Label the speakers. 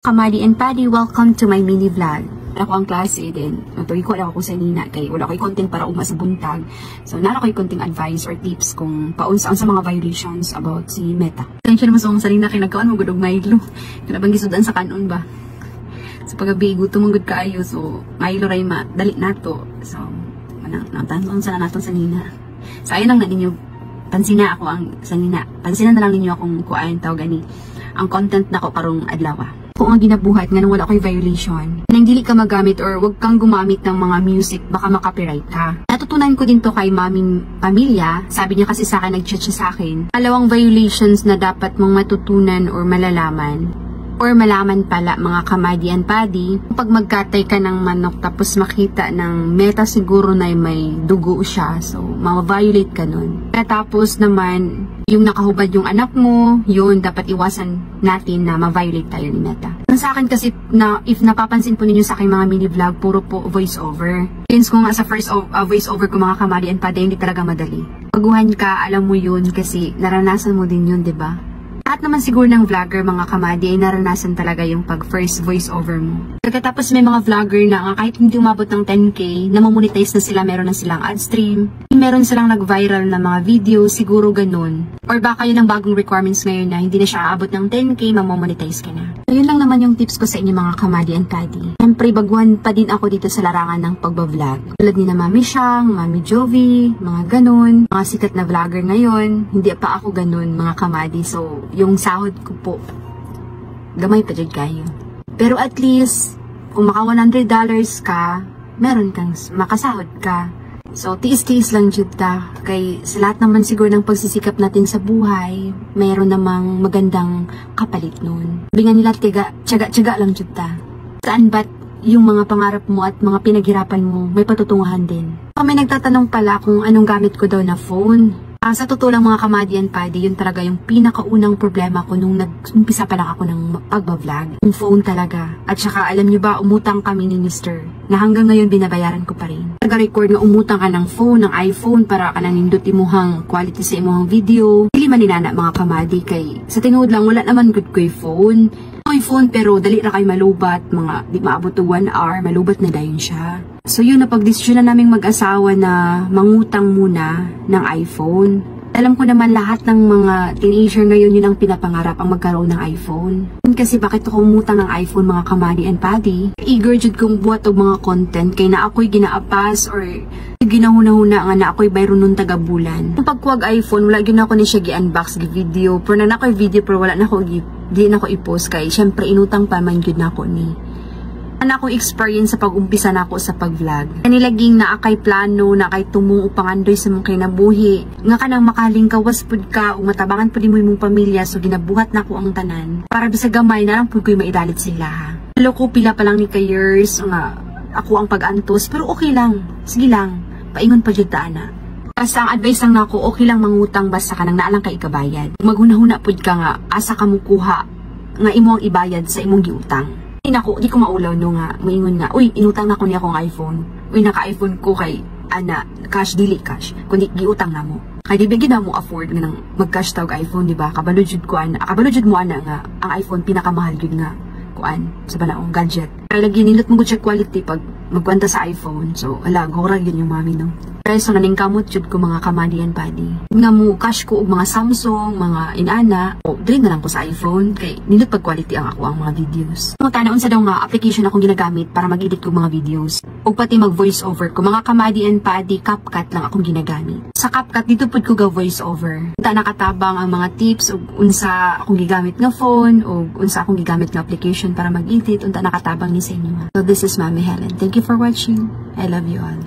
Speaker 1: Kamali and Paddy, welcome to my mini vlog. Ako ang klase din. Magpagikot ako sa nina kay wala ko'y content para uma sa buntag. So nara ko'y konting advice or tips kung paunsa sa mga violations about si Meta. Tensya naman sa nina kay nagkaon mo gudog Milo. Kanabang gisudan sa kanon ba? So pagabi gutom ang gud kaayo, so Milo ray dali nato. So nangtanong sa naton sa nina. So ayun lang na ninyo. Pansina ako ang sa nina. Pansinan na lang ninyo akong kuan tawag gani. Ang content nako karong adlaw. Kung ang ginabuhat nga nang wala ko'y violation, nang dili ka magamit or wag kang gumamit ng mga music, baka makapiright ka. Natutunan ko din to kay maming pamilya. Sabi niya kasi sa akin, nag-chat siya sa akin. 2 violations na dapat mong matutunan or malalaman. Or malaman pala mga kamadi and Paddy. Pag magkatay ka ng manok tapos makita ng Meta siguro na may dugo siya. So, ma-violate ka nun. Tapos naman, yung nakahubad yung anak mo, yun, dapat iwasan natin na ma-violate tayo ni Meta. Sa akin kasi, if napapansin po ninyo sa aking mga mini-vlog, puro po voice-over. Since ko nga sa first voice-over ko mga kamadi and Paddy, hindi talaga madali. Baguhan ka, alam mo yun kasi naranasan mo din yun, diba? At naman siguro ng vlogger mga kamadi ay naranasan talaga yung pag first voice-over mo. Pagkatapos may mga vlogger na nga kahit hindi umabot ng 10k, namamonetize na sila, meron na silang ad stream, meron silang nag-viral na mga video, siguro ganun. Or baka yun ang bagong requirements ngayon na hindi na siya aabot ng 10k, mamamonetize ka na. So, yun lang naman yung tips ko sa inyo mga kamadi and Paddy. Siyempre, baguhan pa din ako dito sa larangan ng pagbablog. Tulad ni na Mami Shang, Mami Jovi, mga ganun, mga sikat na vlogger ngayon. Hindi pa ako ganun mga kamadi. So, yung sahod ko po, gamay pa dyan kayo. Pero at least, kung maka $100 ka, meron kang makasahod ka. So, tiis-tiis lang jud ta. Kay sa lahat naman siguro ng pagsisikap natin sa buhay, mayroon namang magandang kapalit nun. Bingan nila tiyaga lang jud ta. Saan ba't yung mga pangarap mo at mga pinaghirapan mo, may patutunguhan din. May nagtatanong pala kung anong gamit ko daw na phone. Sa totoo lang mga kamadi and Paddy, yun talaga yung pinakaunang problema ko nung nag-umpisa pa lang ako ng pagbablog. Yung phone talaga. At saka alam nyo ba, umutang kami ni Mr. na hanggang ngayon binabayaran ko pa rin. Nag-record nga umutang ka ng phone, ng iPhone para ka nang indot imuhang quality sa imuhang video. Dili man ninana mga kamadi kay sa tinuod lang wala naman good ko yung phone. May phone pero dali na kayo malubat, mga di maabot to 1 hour, malubat na dayon siya. So yun, napag-desisyon na naming mag-asawa na mangutang muna ng iPhone. Alam ko naman lahat ng mga teenager ngayon yun ang pinapangarap, ang magkaroon ng iPhone. Kasi bakit ako umutang ng iPhone mga kamadi and Paddy? Eager jud kong buhat og mga content kay na ako'y ginaapas or ginahuna-huna nga na ako'y bayron nun taga-bulan. Pagkuwag iPhone, wala gyud ako ni siya gi-unbox gi-video. Pero na ako'y video pero wala na ako di na ako i-post kay syempre inutang pa man gyud na ako ni. Ano akong experience sa pag-umpisa na ako sa pag-vlog. Kanilaging na akay plano, na akay tumong upangandoy sa mong kinabuhi. Nga ka nang makaling kawas pud ka, o matabangan pud mo imong pamilya, so ginabuhat na ako ang tanan. Para bisa gamay na lang pud ko'y maidalit sila ha. Loko pila pa lang ni ka-years, nga ako ang pag-antos, pero okay lang. Sige lang, paingon pa jud ta ana. Basta ang advice lang nako, okay lang mangutang basta ka nang naalang ka ikabayad. Maghunahuna pud ka nga, asa ka mukuha, nga imo ang ibayad sa imong giutang. Di ko maulaw no nga, maingon nga, uy, inutang na ko niya akong iPhone. Uy, naka-iPhone ko kay, cash, dili cash. Kundi, giutang na mo. Kaya di bigyan na mo afford nga nang mag-cash tawag iPhone, di ba? Kabaludjud mo nga, ang iPhone, pinakamahal yun nga, sa banaong gadget. Kaya lagi nilot mo good siya quality pag magkwanta sa iPhone. So, gora yun yung mami, no? Kaya so, naning kamot jud ko mga kamadi and Paddy. Nga mo, cash ko og mga Samsung, mga inana, o, dili na lang ko sa iPhone, kay nilot pag quality ang ako ang mga videos. So, tanaon sa daw nga, application akong ginagamit para mag-edit ko mga videos. O pati mag-voice over ko. Mga kamadi and Paddy, CapCut lang akong ginagamit. Sa CapCut, dito pud ko ga-voice over. Unta nakatabang ang mga tips, o unsa akong gigamit nga phone, o unsa akong gigamit nga application para mag-edit, unta nakatabang ni sa inyo. So, this is Mami Helen. Thank you for watching. I love you all.